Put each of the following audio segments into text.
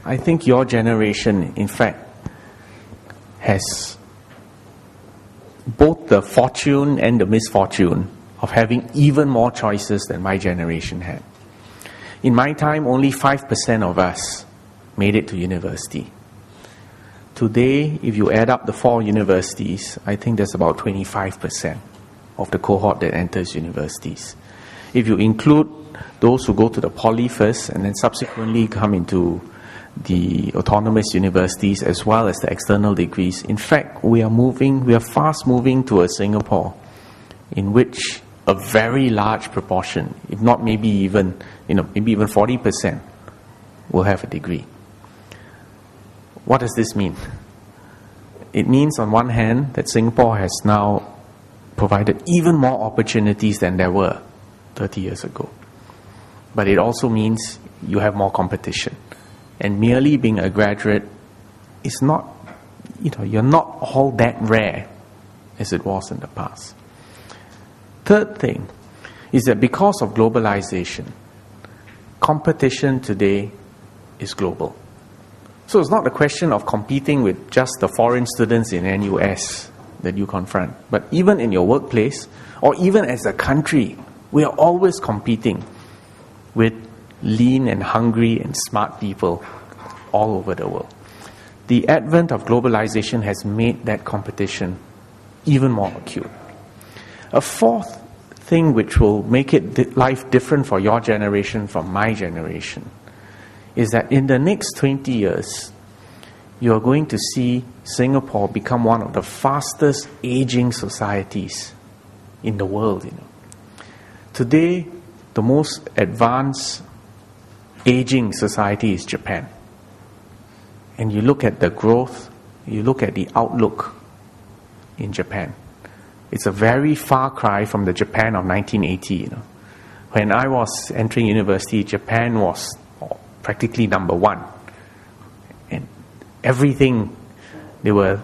I think your generation, in fact, has both the fortune and the misfortune of having even more choices than my generation had. In my time, only 5% of us made it to university. Today, if you add up the 4 universities, I think there's about 25% of the cohort that enters universities. If you include those who go to the poly first and then subsequently come into the autonomous universities as well as the external degrees, in fact, we are fast moving to a Singapore in which a very large proportion, if not maybe even 40%, will have a degree. What does this mean? It means, on one hand, that Singapore has now provided even more opportunities than there were 30 years ago. But it also means you have more competition. And merely being a graduate is not, you're not all that rare as it was in the past. Third thing is that because of globalization, competition today is global. So it's not a question of competing with just the foreign students in NUS that you confront, but even in your workplace or even as a country, we are always competing with lean and hungry and smart people all over the world. The advent of globalization has made that competition even more acute. A fourth thing which will make life different for your generation from my generation is that in the next 20 years, you are going to see Singapore become one of the fastest aging societies in the world. Today, the most advanced aging society is Japan. And you look at the growth, you look at the outlook in Japan. It's a very far cry from the Japan of 1980. When I was entering university, Japan was practically number one. And everything, they were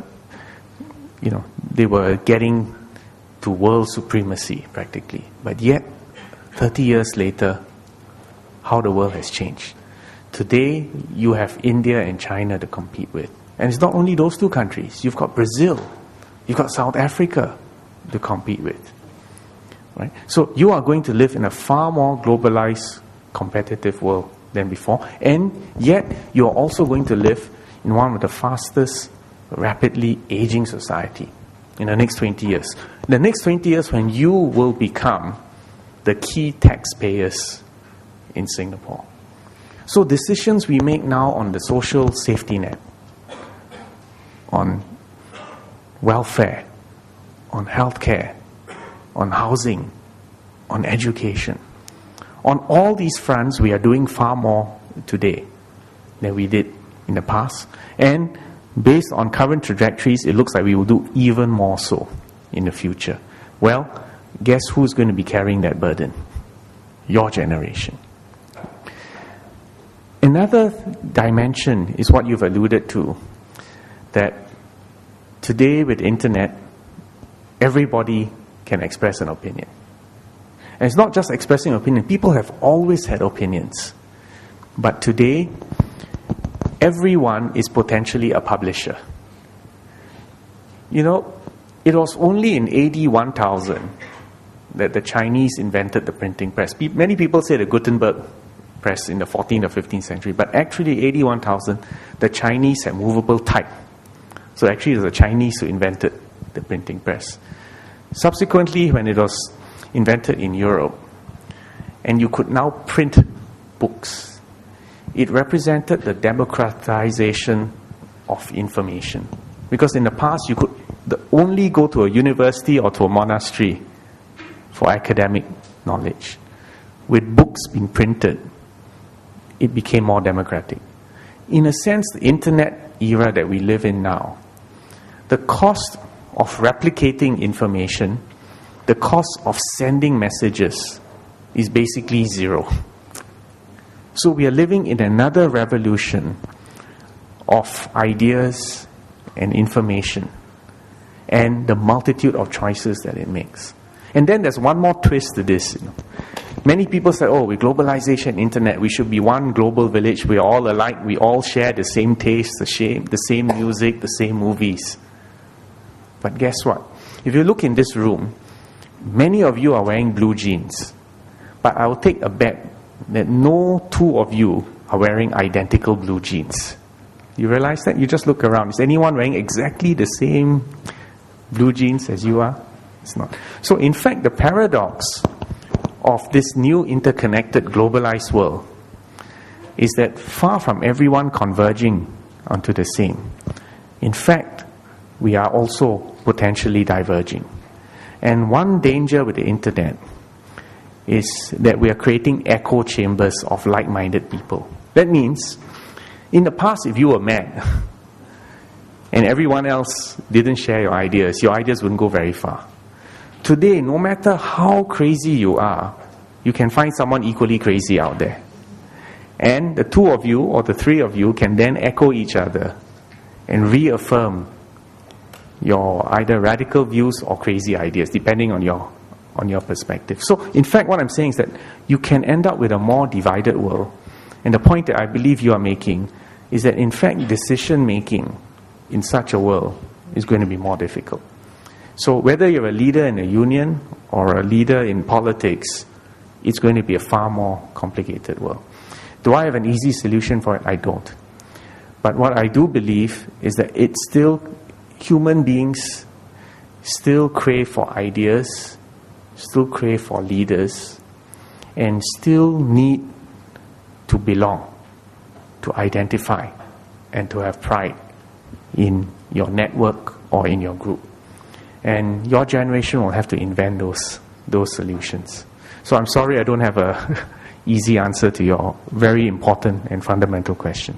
getting to world supremacy practically. But yet, 30 years later, how the world has changed. Today, you have India and China to compete with. And it's not only those two countries. You've got Brazil. You've got South Africa to compete with. Right? So you are going to live in a far more globalized, competitive world than before. And yet, you are also going to live in one of the fastest, rapidly aging society in the next 20 years. In the next 20 years, when you will become the key taxpayers in Singapore. So decisions we make now on the social safety net, on welfare, on healthcare, on housing, on education. On all these fronts, we are doing far more today than we did in the past. And based on current trajectories, it looks like we will do even more so in the future. Well, guess who's going to be carrying that burden? Your generation. Another dimension is what you've alluded to, that today with internet, everybody can express an opinion. And it's not just expressing opinion. People have always had opinions. But today, everyone is potentially a publisher. It was only in AD 1000 that the Chinese invented the printing press. Many people say the Gutenberg press in the 14th or 15th century, but actually AD 1000, the Chinese had movable type. So actually it was the Chinese who invented the printing press. Subsequently, when it was invented in Europe, and you could now print books, it represented the democratization of information. Because in the past, you could only go to a university or to a monastery for academic knowledge. With books being printed, it became more democratic. In a sense, the internet era that we live in now, the cost of replicating information, the cost of sending messages is basically zero. So we are living in another revolution of ideas and information and the multitude of choices that it makes. And then there's one more twist to this. Many people say, oh, with globalization, internet, we should be one global village. We're all alike. We all share the same taste, the same music, the same movies. But guess what? If you look in this room, many of you are wearing blue jeans. But I will take a bet that no two of you are wearing identical blue jeans. You realize that? You just look around. Is anyone wearing exactly the same blue jeans as you are? It's not. So in fact, the paradox of this new interconnected, globalized world is that far from everyone converging onto the same, in fact, we are also potentially diverging. And one danger with the internet is that we are creating echo chambers of like-minded people. That means, in the past, if you were mad and everyone else didn't share your ideas wouldn't go very far. Today, no matter how crazy you are, you can find someone equally crazy out there. And the two of you or the three of you can then echo each other and reaffirm your either radical views or crazy ideas, depending on your perspective. So, in fact, what I'm saying is that you can end up with a more divided world. And the point that I believe you are making is that, in fact, decision-making in such a world is going to be more difficult. So whether you're a leader in a union or a leader in politics, it's going to be a far more complicated world. Do I have an easy solution for it? I don't. But what I do believe is that it's still, human beings still crave for ideas, still crave for leaders, and still need to belong, to identify, and to have pride in your network or in your group. And your generation will have to invent those solutions. So I'm sorry I don't have an easy answer to your very important and fundamental question.